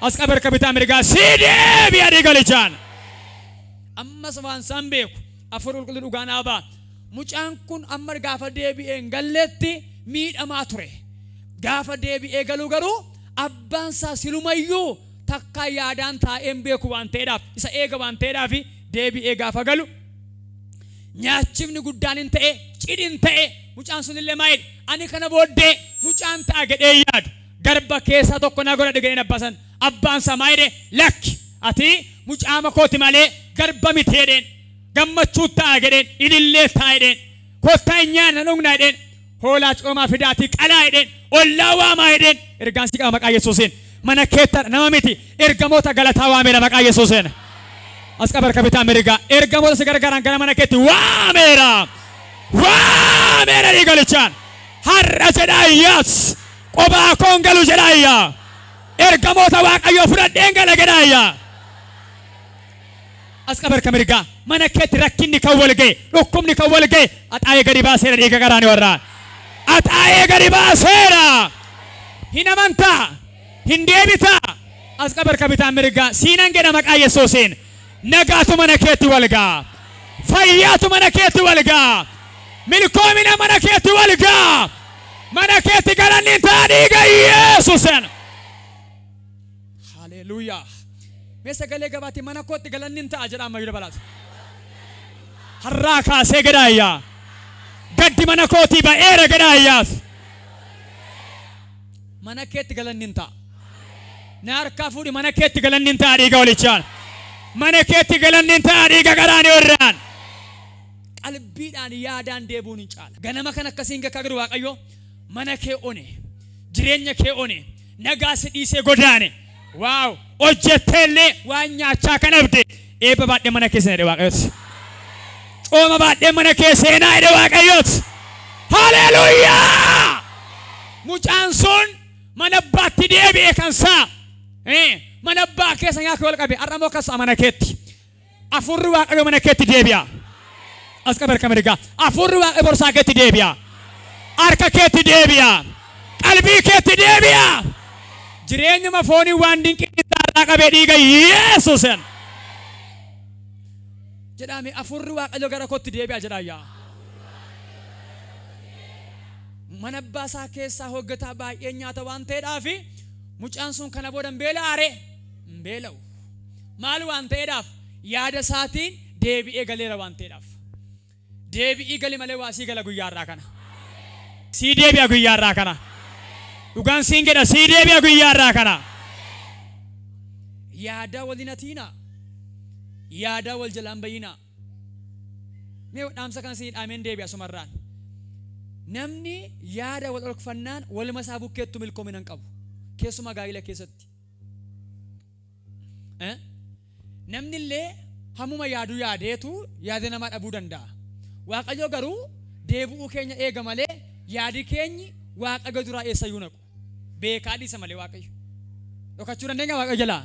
Speaker 1: As qaba harka bitaa mirgaa sii deebi'a dhiigalichaan. Ammas waan san beeku afur qulqulluu dhugaa naa ba'a. Mucaan kun amma gaafa deebi'ee hin galleetti miidhamaa ture. Gaafa deebi'ee galuu garuu abbaan isaa silumayyuu takka yaadaan taa'een beeku waan ta'eedhaaf isa eega waan ta'eedhaaf deebi'ee gaafa galu nyaachifni guddaan hin ta'e cidhin ta'e mucaan sunillee maayidha ani kana booddee mucaan ta'a jedhee yaadu garba keessaa tokko na godha dhigeen abbasan abbaan isaa maayidhe lakki ati mucaama kooti malee garba miti jedheen gammachuu ta'a jedheen ilillee ta'a jedheen kottaa hin nyaanna dhugnaa jedheen hoolaa coomaa fidaatii qalaa jedheen ollaa waamaa jedheen ergaan si qaba maqaa Yesuusiin mana keetta nama miti ergamoota galataa waameera maqaa Yesuusiin. As qaba harka bitaa mirgaa ergamoota si gargaaraan gara mana keetti waameera dhiigalichaan har'a jedhaayyaas qophaa koon galu jedhaayyaa ergamoota waaqayyoo fudhadheen gala jedhaayyaa. As qaba harka mirgaa mana keetti rakkinni kan wal ga'e dhukkubni kan wal ga'e axaa'ee gadi baaseera dhiiga garaani warraan axaa'ee gadi baaseera hin amantaa hin deebitaa. As qaba harka bitaa mirgaa siinan jedha maqaa Yesuusiin. Nagaatu mana keetti walgaa fayyaatu mana keetti walgaa milkoomina mana keetti walgaa mana keetti galanni ta'a dhiiga Yesuusiin. Haleluuyaa. Mee sagalee gabaatti mana kootti galanni ta'a jedha amma yoo balaatu har'aa kaasee jedhaayyaa gaddi mana kootii ba'eera jedhaayyaas mana keetti galanni ta'a na harkaa fuudhi mana keetti galanni ta'a dhiiga walichaan. Mana keetti galanni ta'a dhiiga garaanii warraan qalbiidhaan yaadaan deebuun hin caala. Ganama kan akkasiin gakkaa jiru waaqayyo mana kee one jireenya kee one nagaa si dhiisee godaane waaw hojjetteellee waan nyaachaa kan abde eebba baadhee mana keessa jedhe waaqayyooti. Cooma baadhee mana keessa seenaa jedhe waaqayyooti. Haleluuyaa. Mucaan sun mana abbaatti deebi'ee kan saa mana abbaa keessa nyaaka wal qabe arramoo akkas mana keetti afurri waaqayyo mana keetti deebi'a. As qaba harka mirgaa afurri waaqayyo borsaa keetti deebi'a harka keetti deebi'a qalbii keetti deebi'a jireenyuma foonii waan dinqiin irraa qabee dhiiga Yesuusiin jedhame afurri waaqayyo gara kootti deebi'a jedhaayyaa. Mana abbaa isaa keessaa hoggataa baay'ee nyaata waan ta'eedhaaf mucaan sun kana boodan beela aare beela'u. Maal waan ta'eedhaaf yaada isaatiin deebi'ee galeera waan ta'eedhaaf. Deebi'ii gali malee waa sii gala guyyaarraa kana. Sii deebi'a guyyaarraa kana. Dhugaan siin jedha sii deebi'a guyyaarraa kana. Yaada waliin atiina. Yaada wal jalaan bayina. Mee dhaamsa kan sii dhaameen deebi'a sumarraan. Namni yaada wal olfannaan waluma isaa bukkeettu milkoomina hin qabu. Keessumaa gaa'ila keessatti. Namni illee hammuma yaadu yaadeetu yaada namaa dhabuu danda'a. Waaqayyo garuu deebi'uu keenya eega malee yaadi keenyi Waaqayyo duraa eessayyuu naqu. Beekaa dhiisa malee Waaqayyo. Dhokachuu dandeenya Waaqayyo jalaa?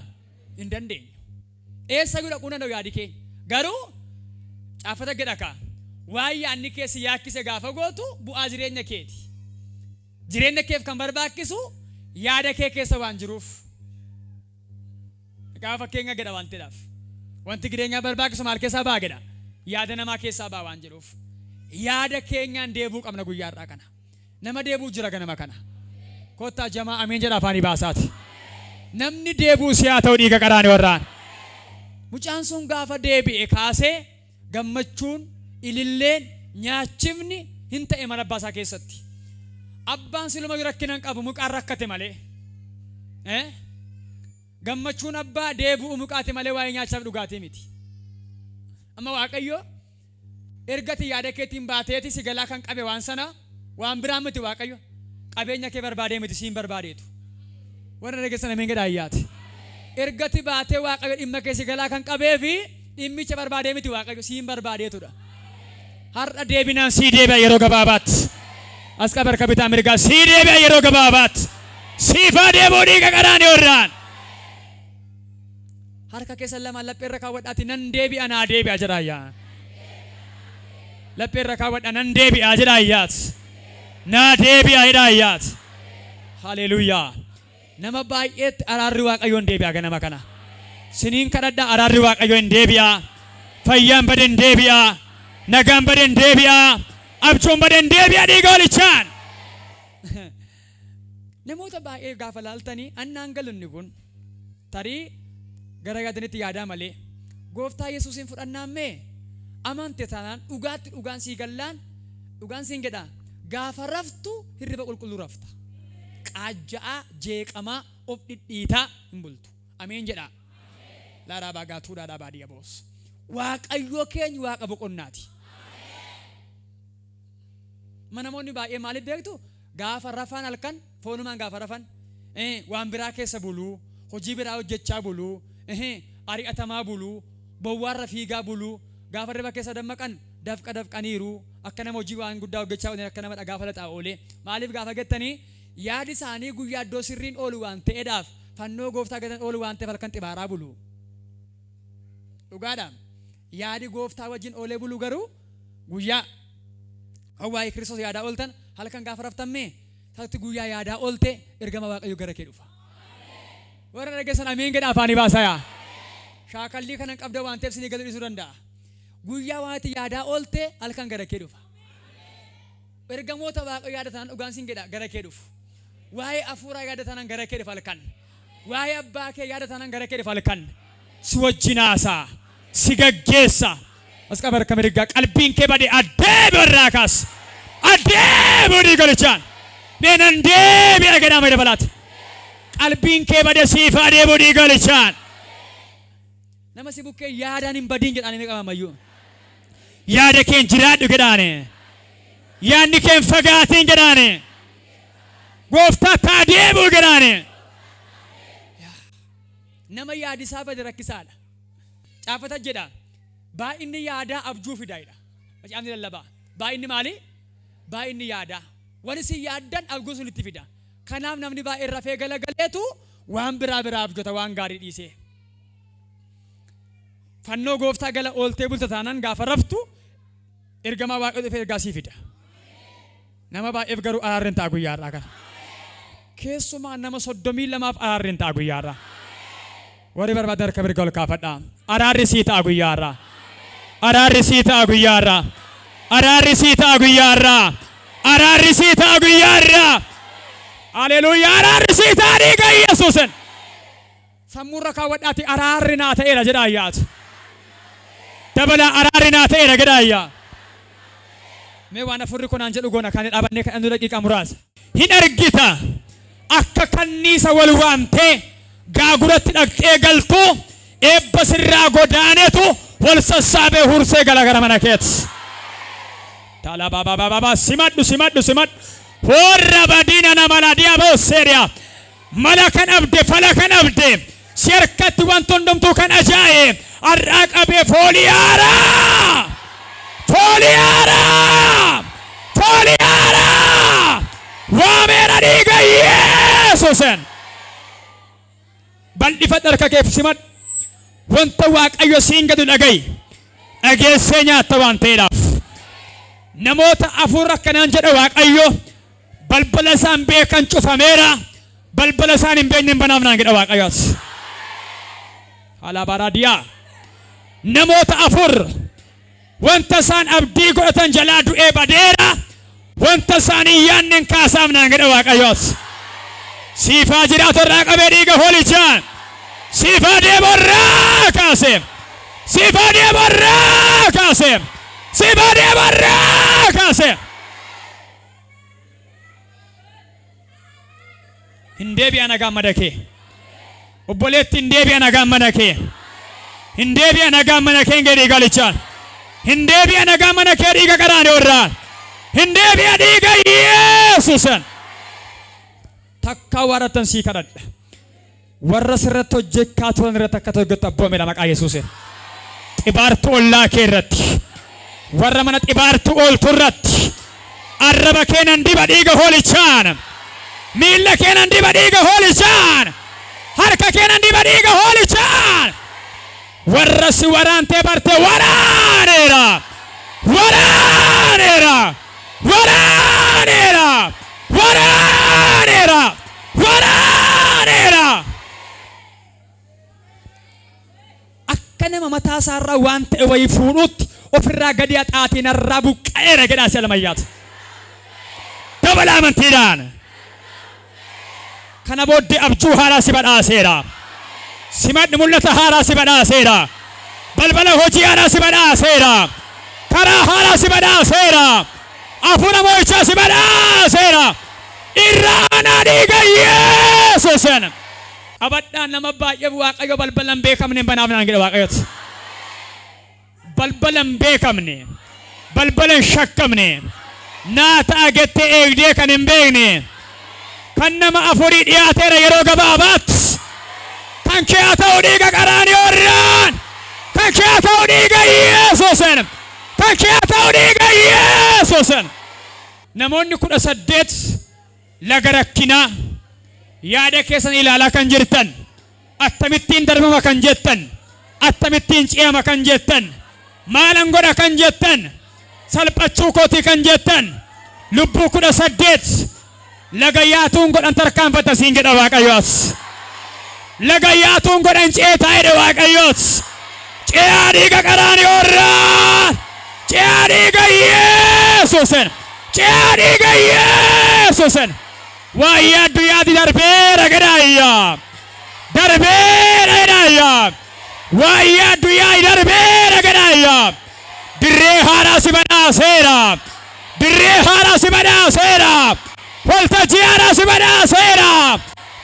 Speaker 1: Hin dandeenyu. Eessayyuu dhaquu danda'u yaadi keenya. Garuu caafata jedhaka. Waan yaadni keessi yaakkise gaafa gootu bu'aa jireenya keeti. Jireenya keef kan barbaachisu yaada kee keessa waan jiruuf. Gaafa keenya jedha waan ta'eedhaaf. Wanti jireenya barbaachisu maal keessaa ba'a jedha. Yaada namaa keessaa ba'a waan jiruuf. Yaada keenyaan deebuu qabna guyyaarraa kana. Nama deebuu jira ganama kana. Kottaa jamaa ameen jedha afaanii baasaati. Namni deebuu si haa ta'u dhiiga qaraani warraan. Mucaan sun gaafa deebi'e kaasee gammachuun ililleen nyaachifni hin ta'e mana abbaa isaa keessatti. Abbaan siluma rakkina hin qabu mucaan rakkate malee. Gammachuun abbaa deebi'u mucaati malee waa'ee nyaachaaf dhugaatii miti. Amma Waaqayyo ergati yaada keetiin baateeti si galaa kan qabe waan sana waan biraan miti Waaqayyo. Qabeenya kee barbaadee miti siin barbaadeetu. Warra dhageessan ameen jedhaa ayyaati. Ergati baatee Waaqayyo dhimma kee si galaa kan qabee fi dhimmicha barbaadee miti Waaqayyo siin barbaadeetudha. Har'a deebinaan sii deebi'a yeroo gabaabaatti. As qabar kabitaa mirgaa sii deebi'a yeroo gabaabaatti. Siifaa deebuu dhiiga qaraanii warraan. Harka keessa lamaan laphee irra kaawwadhaati nan deebi'a naa deebi'a jedha ayyaa. Laphee irra kaawwadha nan deebi'a jedha ayyaat. Naa deebi'a jedha ayyaat. Haleluuyaa. Nama baay'eetti araarri Waaqayyoon deebi'a ganama kana. Siniin kadhadha araarri Waaqayyoon deebi'a. Fayyaan baden deebi'a. Nagaan baden deebi'a. Abjuun baden deebi'a dhiiga olichaan. Namoota baay'ee gaafa laaltanii annaan galunni kun tarii gara yaadanitti yaadaa malee gooftaa Yesuusin fudhannaan mee amante taanaan dhugaatti dhugaan sii gallaan dhugaan siin jedha gaafa raftu hirriba qulqulluu rafta. Qaajja'aa jeeqamaa of dhidhiitaa hin bultu. Ameen jedha. Laaraa baagaatuu dhaadhaa baadiyyaa boos. Waaqayyo keenya waaqa boqonnaati. Namoonni baay'ee maaliif beektu? Gaafa rafan halkan foonumaan gaafa rafan waan biraa keessa buluu hojii biraa hojjechaa buluu ari'atamaa buluu bowwaarra fiigaa buluu gaafa riba keessa dammaqan dafqaniiru akka nama hojii waan guddaa hojjechaa oolan akka nama dhagaa falaxaa oolee maaliif gaafa gettanii yaadi isaanii guyyaa iddoo sirriin oolu waan ta'eedhaaf fannoo gooftaa gatan oolu waan ta'eef halkan xibaaraa buluu. Dhugaadhaan yaadi gooftaa wajjin oolee buluu garuu guyyaa waa'ee Kiristoos yaadaa ooltan halkan gaafa raftammee taati guyyaa yaadaa oolte ergama Waaqayyo gara kee dhufa. Warra dhageessan ameen jedha afaanii baasaa. Shaakallii kanan qabda waan ta'eef sinii galuu dhiisuu danda'a. Guyyaa waanti yaadaa oolte halkan gara kee dhufa. Ergamoota Waaqayyo yaadatan dhugaan siin jedha gara kee dhufu. Waa'ee hafuuraa yaadatan gara kee dhufa halkan. Waa'ee abbaa kee yaadatan gara kee dhufa halkan. Si wajjin haasaa. Si gaggeessa. As qabar kamirgaa qalbiin kee badee addeebi warraa kaas. Addeebi odii galichaan. Meenan deebi'a gadhaama dabalaati. Qalbiin kee badee siif adeebi odii galichaan. Nama si bukkee yaadaan hin badiin jedhaanii ni qabamayyuu. Yaada keen jiraadhu jedhaane. Yaadni keen fagaatiin jedhaane. Gooftaa taa deebuu jedhaane. Nama yaadisaa bade rakkisaadha. Caafata jedha. Baay'inni yaadaa abjuu fidaayidha. Macaafni lallabaa. Baay'inni maali? Baay'inni yaadaa. Wani si yaaddan abjuu sun itti fida. Kanaaf namni baay'ee rafee galagaleetu waan biraa abjota waan gaarii dhiisee. Fannoo gooftaa gala ooltee bulta taanaan gaafa raftu ergamaa Waaqayyo dhufee ergaasii fida. Nama baay'eef garuu araarri hin ta'a guyyaarraa kana. Keessumaa nama 32 araarri hin ta'a guyyaarraa. Warri barbaadan harka mirga ol kaafadhaa. Araarri sii ta'a guyyaarraa. Araarri sii ta'a guyyaarraa. Araarri sii ta'a guyyaarraa. Araarri sii ta'a guyyaarraa. Haleluuyaa. Araarri sii ta'a dhiiga Yesuusin. sammurra kaawwadhaati araarri naa ta'eera jedha ayyaatu. Dabala araarri naa ta'eera jedha ayyaa. Mee waan afurri kunaan jedhu goona kan dhaabannee kadhannu daqiiqaa muraasa. Hin argita akka kanniisa wal waamtee gaaguratti dhaqxee galtu eebba sirraa godaanetu wal sassaabee hursee galagala mana keeti. Taala baba simadhu. Warra badina namala diaboo seeriyaa. Mala kan abde fala kan abde si harkatti wanti hundumtuu kan ajaa'ibe har'aa qabee fooliyaara waameera dhiiga Yesuusen bal'ifadhu harka kee simadhu wanta Waaqayyo siin gadu dhaga'i dhageessee nyaatta waan ta'eedhaaf namoota afur akkanaan jedha Waaqayyo balbala isaan beekan cufameera balbala isaan hin beekne banaafnaan jedha Waaqayyoos. Alaabaraadiyaa namoota afur wanta isaan abdii godhatan jalaa du'ee badeera wanta isaan hin yaadne kaasaafnaan jedha Waaqayyoos. Siifaa jiraatu irraa qabee dhiiga hoolichaan siifaa deeborraa kaase siifaa deeborraa kaase siifaa deeborraa kaase. Hindeebi'a nagaan mana kee obboleetti hindeebi'a nagaan mana kee hindeebi'a nagaan mana kee dhiiga galichaan hindeebi'a nagaan mana kee dhiiga qaraanii irraa hindeebi'a dhiiga Yesuusen. Takka waratan sii kadhadha warra sirratti hojjechaa turan irratti akka hojjettu abboomedha maqaa Yesuusen. Xibaartuu ollaa kee irratti warra mana xibaartuu ooltu irratti arraba keenan diba dhiiga hoolichaan miilla keenan diba dhiiga hoolichaan harka keenan diba dhiiga hoolichaan warra si waraantee barte waraaneera waraaneera waraaneera waraaneera waraaneera. Akka nama mataa isaarraa waan ta'e wayii fuudhutti ofirraa gadi haxaatiin irraa buqqa'eera jedhaa si alamayyaatu dabala amantiidhaan. Kana booddee abjuu haaraa si badhaaseera simadhi mul'ata haaraa si badhaaseera balbala hojii haaraa si badhaaseera karaa haaraa si badhaaseera hafuura moo'ichaa si badhaaseera irraanaa dhiiga Yesuusen. Abadhaan nama baay'ee Waaqayyo balbala hin beekamne banaafnaan jedha Waaqayyooti. Balbala hin beekamne balbala hin shakkamne naa ta'a jettee eegdee kan hin beekne kan nama afurii dhiyaateera yeroo gabaabaatti kan kee haa ta'u dhiiga qaraanii irraan kan kee haa ta'u dhiiga Yesuusen kan kee haa ta'u dhiiga Yesuusen. Namoonni 18 laga rakkinaa yaada keessan ilaalaa kan jirtan akkamittiin darbama kan jettan akkamittiin ce'ama kan jettan maalan godha kan jettan salphachuu kootii kan jettan lubbuu 18 laga yaatuun godhan tarkaanfata siin jedha Waaqayyoos. Laga yaatuun godhan ceetaa jedha Waaqayyoos. Ce'aa dhiiga qaraanii irraan ce'aa dhiiga Yesuusen ce'aa dhiiga Yesuusen. Waa'ee addunyaatti darbeera jedhaayyaa darbeera jedhaayyaa waa'ee addunyaa darbeera jedhaayyaa dirree haaraa si badhaaseera dirree haaraa si badhaaseera waltajjii haaraa si badhaaseera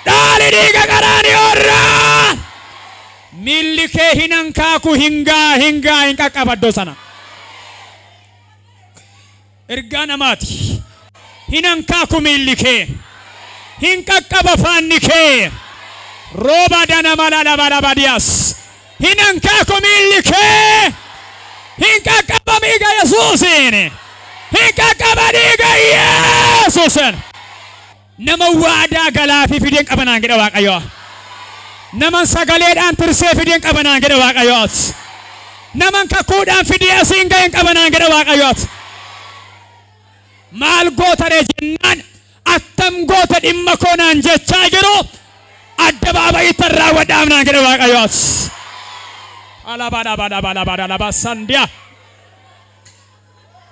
Speaker 1: dhaali dhiiga qaraanii irraan miilli kee hin hankaaku hingaa hin qaqqabaddo sana ergaa namaati hin hankaaku miilli kee hin qaqqaba faanni kee rooba dana malalabalabadiyaas hin hankaaku miilli kee hin qaqqaba dhiiga Yesuusin hin qaqqaba dhiiga Yesuusin. Nama waadaa galaa fi fideen qabanaan jedha Waaqayyo. Nama sagaleedhaan tirsee fideen qabanaan jedha Waaqayyo. Nama kakuudhaan fidee asiin ga'een qabanaan jedha Waaqayyo. Maal goota jennaan attam goota dhimma koonaan jechaa jiru addabaabayitti raawwadhaamnaan jedha Waaqayyo. Alaabaa sandiyaa.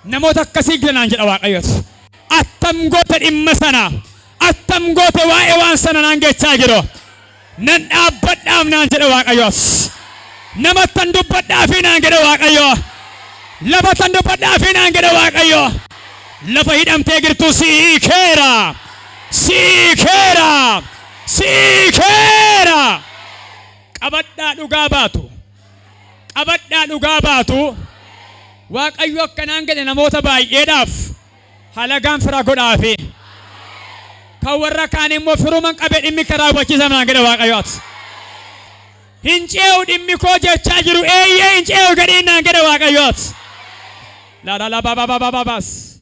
Speaker 1: Namoota akkasii galanaan jedha Waaqayyo. Attam goota dhimma sana attam goota waa'ee waan sana naan jechaa jiru nan dhaabbadhaaf naan jedhe Waaqayyoos. Namattan dubbadhaafi naan jedhe Waaqayyo. Lafatan dubbadhaafi naan jedhe Waaqayyo. Lafa hidhamtee jirtu siikeera. Siikeera. Siikeera. Qabadhaa dhugaa baatu. Qabadhaa dhugaa baatu. Waaqayyo akkanaan jedhe namoota baay'eedhaaf halagaan fira godhaafi. Kan warra kaan immoo firuman qabee dhimmi karaa hubachiisa naan jedhe Waaqayyooti. Hin ce'u dhimmi koo jechaa jiru eeyyee hin ce'u gadhiin naan jedhe Waaqayyooti. La la la ba ba ba ba ba bas.